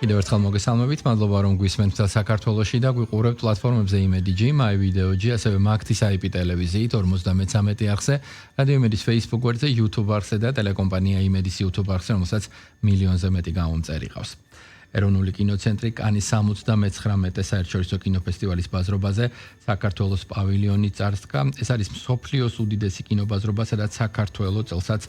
კიდევ ერთხელ მოგესალმებით, მადლობა რომ გვისმენთ საქართველოში და გვიყურებთ პლატფორმებზე იმედი.jim, iVideo.jim, ასევე მაგთის IP ტელევიზიით 53 არხზე, რადიო იმედის Facebook გვერდზე, YouTube არხზე და ტელეკომპანია იმედის YouTube არხზე, რომელსაც მილიონზე მეტი გამომწერი ყავს. ეროვნული კინოცენტრი კანის 79 საერთაშორისო კინოფესტივალის ბაზრობაზე საქართველოს პავილიონი წარსდგა. ეს არის მსოფლიოს უდიდესი კინობაზრობა, სადაც საქართველოს წელსაც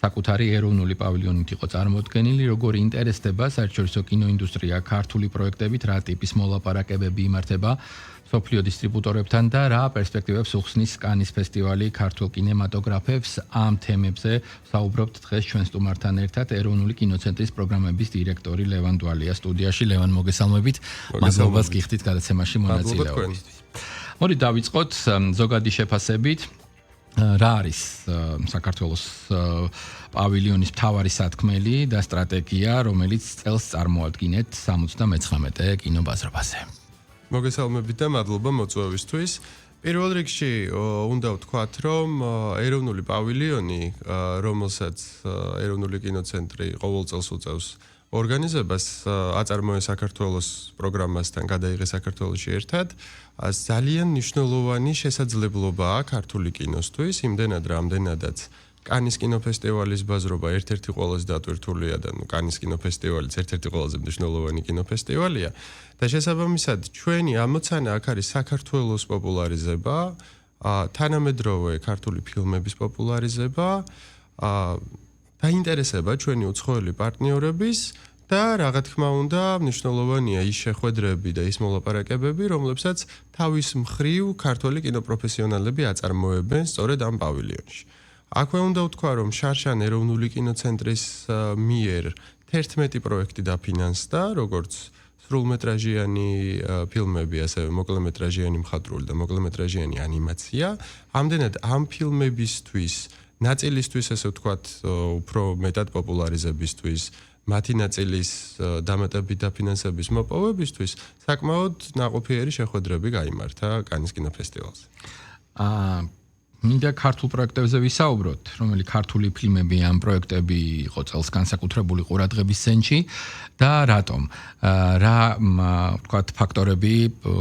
საკუთარი ეროვნული პავილიონით იყო წარმოდგენილი, როგორ ინტერესდება საერთაშორისო კინოინდუსტრია ქართული პროექტებით, რა ტიპის მოლაპარაკებები იმართება მსოფლიო დისტრიბუტორებთან და რა პერსპექტივებს უხსნის კანის ფესტივალი ქართულ კინემატოგრაფებს. ამ თემებზე საუბრობთ დღეს ჩვენ სტუმართან ერთად ეროვნული კინოცენტრის პროგრამების დირექტორი ლევან დვალია სტუდიაში. ლევან, მოგესალმებით. მადლობას გიხდით გადაცემაში მონაწილეობისთვის. მოდი დავიწყოთ ზოგადი შეფასებით. რა არის საქართველოს პავილიონის მთავარი სათქმელი და სტრატეგია, რომელიც წელს წარმოადგენთ 79 კინობაზრობაზე. მოგესალმებით და მადლობა მოწვევისთვის. პირველ რიგში უნდა ვთქვათ, რომ ეროვნული პავილიონი, რომელსაც ეროვნული კინოცენტრი ყოველ წელს უწევს ორგანიზებას, აწარმოებს საქართველოს პროგრამასთან გადაიღეს საქართველოში ერთად, ძალიან მნიშვნელოვანი შესაძლებლობაა ქართული კინოსთვის, იმდენად რამდენადაც კანის კინოფესტივალის ბაზრობა ერთ-ერთი ყველაზე დატვირთულია და კანის კინოფესტივალიც ერთ-ერთი ყველაზე მნიშვნელოვანი კინოფესტივალია და შესაბამისად ჩვენი ამოცანა აქ არის საქართველოს პოპულარიზება, თანამედროვე ქართული ფილმების პოპულარიზება, დაინტერესება ჩვენი უცხოელი პარტნიორების და რა თქმა უნდა მნიშვნელოვანია ის შეხვედრები და ის მოლაპარაკებები, რომლებსაც თავის მხრივ ქართული კინოპროფესიონალები აწარმოებენ სწორედ ამ პავილიონში. აქვე უნდა ვთქვა, რომ შარშან ეროვნული კინოცენტრის მიერ 11 პროექტი დაფინანსდა, როგორც სრულმეტრაჟიანი ფილმები, ასევე მოკლემეტრაჟიანი მხატვრული და მოკლემეტრაჟიანი ანიმაცია. ამდენად ამ ფილმებისთვის ნაწილისთვის, ესე ვთქვათ, უფრო მეტად პოპულარიზებისთვის, მათი ნაწილის დამატებით დაფინანსების მოპოვებისთვის საკმაოდ ნაყოფიერი შეხვედრები გაიმართა კანის კინოფესტივალზე. მინდა ქართულ პროექტებზე ვისაუბროთ, რომელი ქართული ფილმები ამ პროექტები იყო წელს განსაკუთრებული ყურადღების ცენტრში და რატომ? რა ვთქვათ ფაქტორები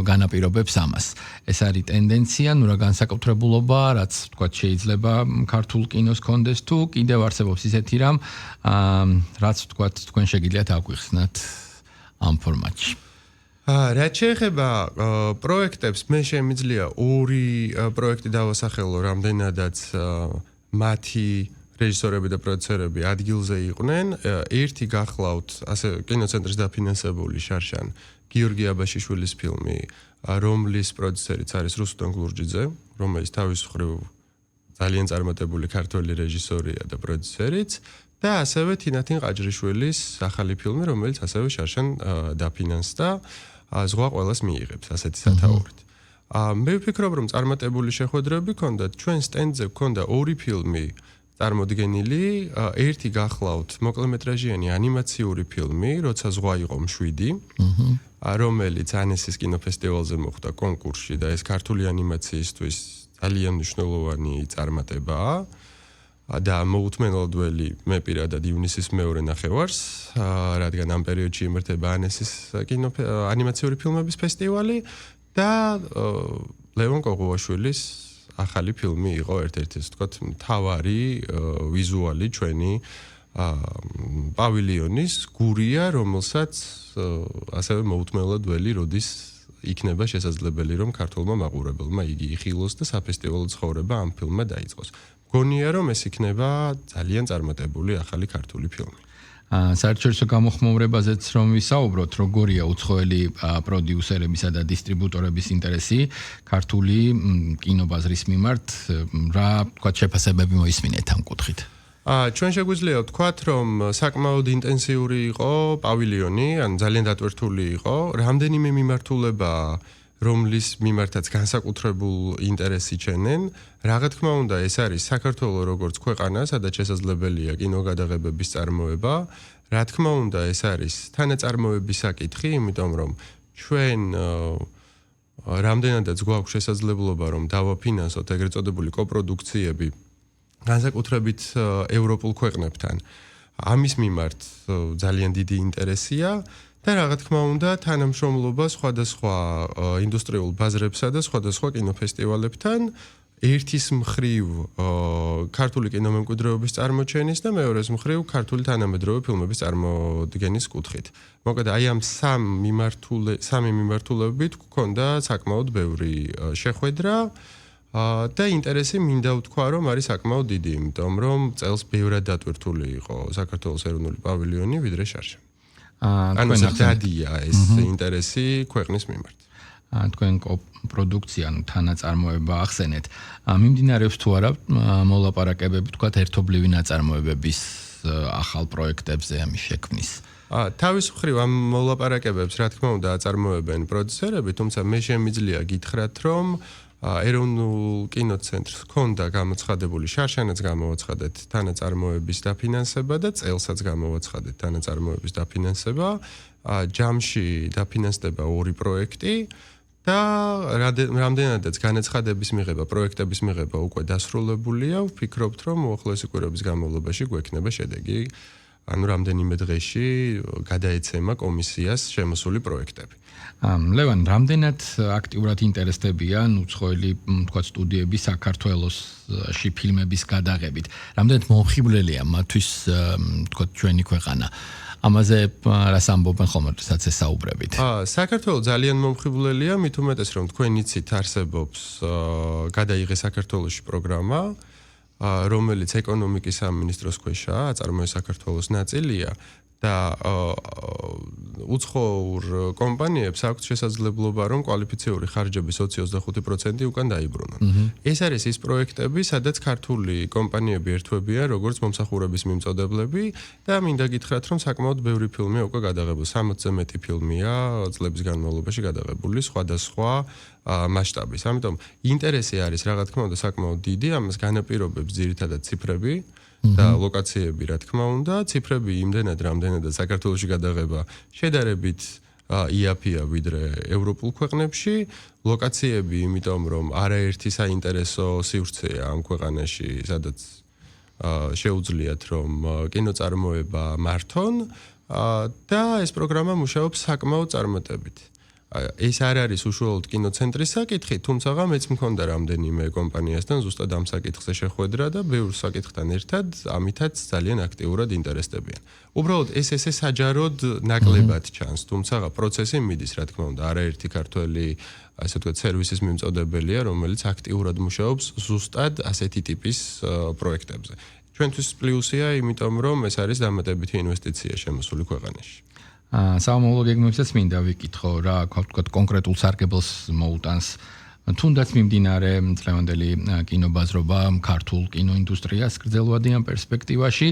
განაპირობებს ამას? ეს არის ტენდენცია, რა განსაკუთრებულობა, რაც ვთქვათ შეიძლება ქართულ კინოს კონდეს თუ კიდევ არსებობს ისეთი რამ, რაც ვთქვათ თქვენ შეგიძლიათ აგვიხსნათ ამ ფორმატში. რაც შეეხება პროექტებს, მე შემიძლია ორი პროექტი დავასახელო, რამდენადაც მათი რეჟისორები და პროდიუსერები ადგილზე იყვნენ. ერთი გახლავთ, ასე კინოცენტრის დაფინანსებული შარშან გიორგი აბაშიშვილის ფილმი, რომლის პროდიუსერიც არის რუსუდან გლურჯიძე, რომელიც თავის მხრივ ძალიან წარმატებული ქართველი რეჟისორია და პროდიუსერიც. და ასევე თინათინ ყაჯრიშვილის ახალი ფილმი, რომელიც ასევე შარშან დაფინანსდა, ზღვა ყველას მიიღებს ასეთი სათაურით. მე ვფიქრობ, რომ წარმატებული შეხვედრები ჰქონდათ, ჩვენ სტენდზე ჰქონდა ორი ფილმი წარმოდგენილი, ერთი გახლავთ მოკლემეტრაჟიანი ანიმაციური ფილმი, როცა ზღვა იყო მშვიდი, რომელიც ანესის კინოფესტივალზე მოხვდა კონკურსში და ეს ქართული ანიმაციისთვის ძალიან მნიშვნელოვანი წარმატებაა. და მოუთმენლად ველი მე პირადად ივნისის მეორე ნახევარს, რადგან ამ პერიოდში იმართება ანესის ანიმაციური ფილმების ფესტივალი და ლევან კოღუაშვილის ახალი ფილმი იყო ერთ-ერთი, ვთქვათ, მთავარი ვიზუალი ჩვენი პავილიონის გურია, რომელსაც ასევე მოუთმენლად ველი როდის იქნება შესაძლებელი, რომ ქართულმა მაყურებელმა იგი იხილოს და საფესტივალო ცხოვრება ამ ფილმმა დაიწყოს. გონია, რომ ეს იქნება ძალიან წარმატებული ახალი ქართული ფილმი. საერთაშორისო გამოხმოვრებაზეც რომ ვისაუბროთ, როგორია უცხოელი პროდიუსერებისა და დისტრიბუტორების ინტერესი ქართული კინობაზრის მიმართ, რა თქვათ შეფასებები მოისმინეთ ამ კუთხით? ჩვენ შეგვიძლია ვთქვათ, რომ საკმაოდ ინტენსიური იყო პავილიონი, ან ძალიან დატვირთული იყო, რამდენიმე მიმართულება რომლის მიმართაც განსაკუთრებულ ინტერესი ჩენენ. რა თქმა უნდა, ეს არის საქართველოს როგორც ქვეყანა, სადაც შესაძლებელია კინოგადაღებების წარმოება. რა თქმა უნდა, ეს არის თანაწარმოების საკითხი, იმიტომ რომ ჩვენ რამდენადაც გვაქვს შესაძლებლობა, რომ დავაფინანსოთ ეგრეთ წოდებული კოპროდუქციები განსაკუთრებით ევროპულ ქვეყნებთან. ამის მიმართ ძალიან დიდი ინტერესია და რა თქმა უნდა, თანამშრომლობა სხვადასხვა ინდუსტრიულ ბაზრებსა და სხვადასხვა კინოფესტივალებთან ერთის მხრივ ქართული კინომემკვიდრეობის წარმოჩენის და მეორეს მხრივ ქართული თანამედროვე ფილმების წარმოდგენის კუთხით. მოკლედ აი ამ სამი მიმართულებით გქონდა საკმაოდ ბევრი შეხვედრა და ინტერესი მინდა ვთქვა, რომ არის საკმაოდ დიდი, იმიტომ რომ წელს ბევრად დატვირთული იყო საქართველოს ეროვნული პავილიონი ვიდრე შარშა. ანუ ზედადია ეს ინტერესი ქვეყნის მიმართ. თქვენ პროდუქცია, თანაწარმოება ახსენეთ. მიმდინარეობს თუ არა მოლაპარაკებები, თქვათ, ერთობლივი ნაწარმოებების ახალ პროექტებზე ამის შექმნის? თავის მხრივ ამ მოლაპარაკებებს, რა თქმა უნდა, აწარმოებენ პროდიუსერები, თუმცა მე შემიძლია გითხრათ, რომ ეროვნულ კინოცენტრს ჰქონდა გამოცხადებული შარშანაც გამოვაცხადეთ თანაწარმოების დაფინანსება და წელსაც გამოვაცხადეთ თანაწარმოების დაფინანსება. ჯამში დაფინანსდება 2 პროექტი და რამდენადაც განაცხადების მიღება, პროექტების მიღება უკვე დასრულებულია, ვფიქრობთ, რომ უახლოესი კვირების განმავლობაში გვექნება შედეგი, ანუ რამდენიმე დღეში გადაეცემა კომისიას შემოსული პროექტები. ლევან, რამდენად აქტიურად ინტერესდებიან უცხოელი, თქვათ, სტუდიები საქართველოში ფილმების გადაღებით? რამდენად მომხიბვლელია მათთვის, თქვათ, ჩვენი ქვეყანა? ამაზე რას ამბობენ ხოლმე, რასაც ესაუბრებით? საქართველოს ძალიან მომხიბვლელია, მით უმეტეს რომ თქვენ იცით არსებობს გადაიღე საქართველოში პროგრამა, რომელიც ეკონომიკის სამინისტროს ქვეშაა, აწარმოეს საქართველოს ნაწილია და უცხოურ კომპანიებს აქვს შესაძლებლობა, რომ კვალიფიციური ხარჯების 20-25% უკან დაიბრუნონ. ეს არის ის პროექტები, სადაც ქართული კომპანიები ერთვებიან, როგორც მომსახურების მიმწოდებლები და მინდა გითხრათ, რომ საკმაოდ ბევრი ფილმია უკვე გადაღებული, 60-ზე მეტი ფილმია წლების განმავლობაში გადაღებული სხვადასხვა მასშტაბის. ამიტომ ინტერესი არის რა თქმა უნდა საკმაოდ დიდი, ამას განაპირობებს ძირითადად ციფრები და ლოკაციები, რა თქმა უნდა, ციფრები იმდენად რამდენადაც საქართველოში გადაღება შედარებით იაფია ვიდრე ევროპულ ქვეყნებში, ლოკაციები, იმიტომ რომ არაერთი საინტერესო სივრცეა ამ ქვეყანაში, სადაც შეუძლიათ რომ კინოწარმოება მართონ და ეს პროგრამა მუშაობს საკმაოდ წარმატებით. ეს არ არის უშუალოდ კინოცენტრის საკითხი, თუმცა მეც მქონდა რამდენიმე კომპანიასთან ზუსტად ამ საკითხზე შეხვედრა და ბევრ საკითხთან ერთად ამითაც ძალიან აქტიურად ინტერესდებიან. უბრალოდ ეს საჯაროდ ნაკლებად ჩანს, თუმცა პროცესი მიდის, რა თქმა უნდა, არაერთი ქართველი, ასე ვთქვათ, სერვისის მიმწოდებელია, რომელიც აქტიურად მუშაობს ზუსტად ასეთი ტიპის პროექტებზე. ჩვენთვის პლუსია, იმიტომ რომ ეს არის დამატებითი ინვესტიცია შემოსული ქვეყანაში. საომოლო გეგმებსაც მინდა ვიკითხო რა, ვთქვათ, კონკრეტულ სარგებელს მოუტანს თუნდაც მიმდინარე წლევანდელი კინობაზრობა ქართულ კინოინდუსტრიას გრძელვადიან პერსპექტივაში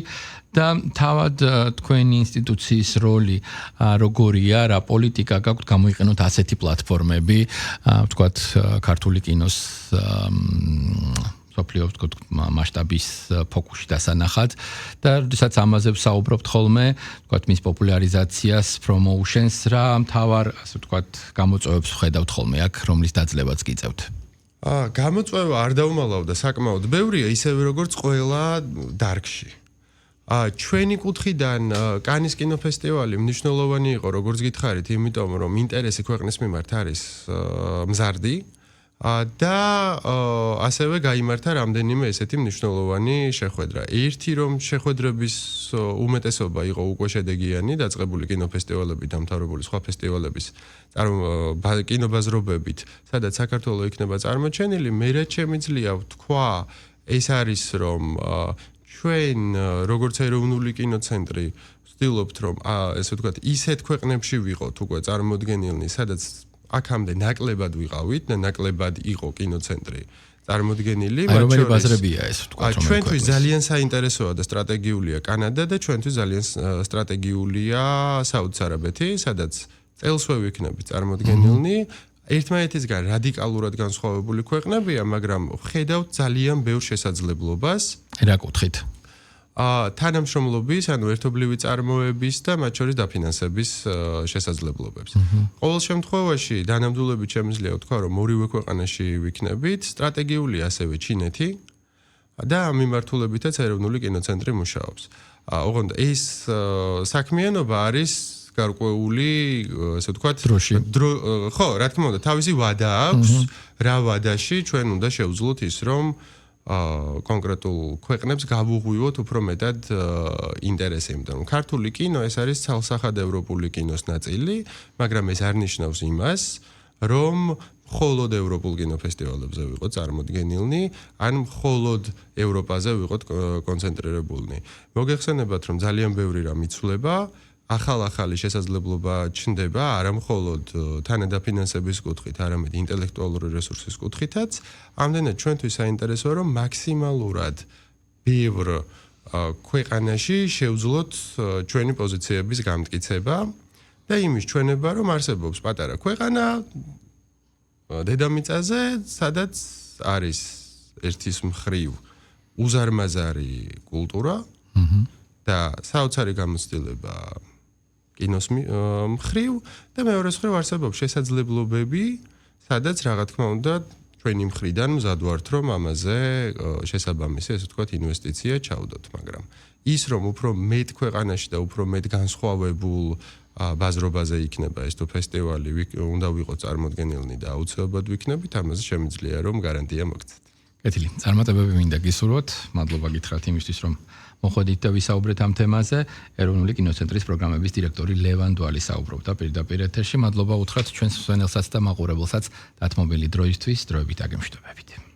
და თავად თქვენი ინსტიტუციის როლი როგორია, რა პოლიტიკა გაქვთ გამოიყენოთ ასეთი პლატფორმები, ვთქვათ, ქართული კინოს ვთქვათ, მასშტაბის ფოკუსში დასანახად და როდესაც ამაზე ვსაუბრობთ ხოლმე, ვთქვათ, მის პოპულარიზაციას, პრომოუშენს, რა მთავარ, ასე ვთქვათ, გამოწვევებს ვხედავთ ხოლმე აქ, რომლის დაძლებაც გიწევთ? გამოწვევა არ დაუმალავდა საკმაოდ ბევრია, ისევე როგორც ყველა დარგში. ჩვენი კუთხიდან კანის კინოფესტივალი მნიშვნელოვანი იყო, როგორც გითხარით, იმიტომ რომ ინტერესი ქვეყნის მიმართ არის მზარდი. და ასევე გაიმართა რამდენიმე ესეთი მნიშვნელოვანი შეხვედრა. ერთი რომ შეხვედრების უმეტესობა იყო უკვე შედეგიანი, დაწყებული კინოფესტივალები, დამთავრებული სხვა ფესტივალების კინობაზრობებით, სადაც საქართველოს იქნება წარმოჩენილი, მე რაც შემიძლია ვთქვა, ეს არის რომ ჩვენ როგორც ეროვნული კინოცენტრი ვცდილობთ რომ ესე ვთქვათ, ისეთ ქვეყნებში ვიყოთ უკვე წარმოდგენილნი, სადაც აქამდე ნაკლებად ვიყავით და ნაკლებად იყო კინოცენტრი წარმოდგენილი, მათ შორის ბაზრებია ეს ვთქვათ, რომ ჩვენთვის ძალიან საინტერესოა და სტრატეგიულია კანადა და ჩვენთვის ძალიან სტრატეგიულია საუდის არაბეთი, სადაც წელსვე ვიქნებით წარმოდგენილნი. ერთმანეთისგან რადიკალურად განსხვავებული ქვეყნებია, მაგრამ ვხედავთ ძალიან ბევრ შესაძლებლობას. რა კუთხით? თანამშრომლობის, ანუ ერთობლივი წარმოების და მათ შორის დაფინანსების შესაძლებლობებს. ყოველ შემთხვევაში, დანამდვილებით შემიძლია ვთქვა, რომ ორივე ქვეყანაში ვიქნებით, სტრატეგიული ასევე ჩინეთი და ამ მიმართულებითაც ეროვნული კინოცენტრი მუშაობს. ოღონდ ეს საქმიანობა არის გარკვეული, ასე ვთქვათ, დროში. ხო, რა თქმა უნდა, თავისი ვადა აქვს, რა ვადაში ჩვენ უნდა შევძლოთ ის, რომ კონკრეტულ ქვეყნებს გავუღვივოთ უფრო მეტად ინტერესი, იმიტომ რომ ქართული კინო ეს არის ცალსახად ევროპული კინოს ნაწილი, მაგრამ ეს არ ნიშნავს იმას, რომ მხოლოდ ევროპულ კინოფესტივალებზე ვიყოთ წარმოდგენილნი, ან მხოლოდ ევროპაზე ვიყოთ კონცენტრირებულნი. მოგეხსენებათ, რომ ძალიან ბევრი რამ იცვლება, ახალ-ახალი შესაძლებლობა ჩნდება, არა მხოლოდ თანადაფინანსების კუთხით, არამედ ინტელექტუალური რესურსის კუთხითაც. ამდენად ჩვენთვის საინტერესოა, რომ მაქსიმალურად ბევრ ქვეყანაში შევძლოთ ჩვენი პოზიციების გამტკიცება და იმის ჩვენება, რომ არსებობს პატარა ქვეყანა დედამიწაზე, სადაც არის ერთის მხრივ უზარმაზარი კულტურა და საოცარი გამოცდილება კინოს მხრივ და მეორე მხრივ არსებობს შესაძლებლობები, სადაც რა თქმა უნდა ჩვენი მხრიდან მზად ვართ, რომ ამაზე შესაბამისი, ესე ვთქვათ, ინვესტიცია ჩავდოთ, მაგრამ ის რომ უფრო მეტ ქვეყანაში და უფრო მეტ განსხვავებულ ბაზრობაზე იქნება ეს თუ ფესტივალი უნდა ვიყოთ წარმოდგენილნი და აუცილებლად ვიქნებით, ამაზე შემიძლია რომ გარანტია მოგცეთ. კეთილი, წარმატებები მინდა გისურვოთ. მადლობა გითხრათ იმისთვის, რომ მოხვედით და ვისაუბრეთ ამ თემაზე. ეროვნული კინოცენტრის პროგრამების დირექტორი ლევან დვალი საუბრობდა პირდაპირ ეთერში. მადლობა უთხრათ ჩვენს მსმენელსაც და მაყურებელსაც დათმობილი დროისთვის, დროებით აგემშვიდობებით.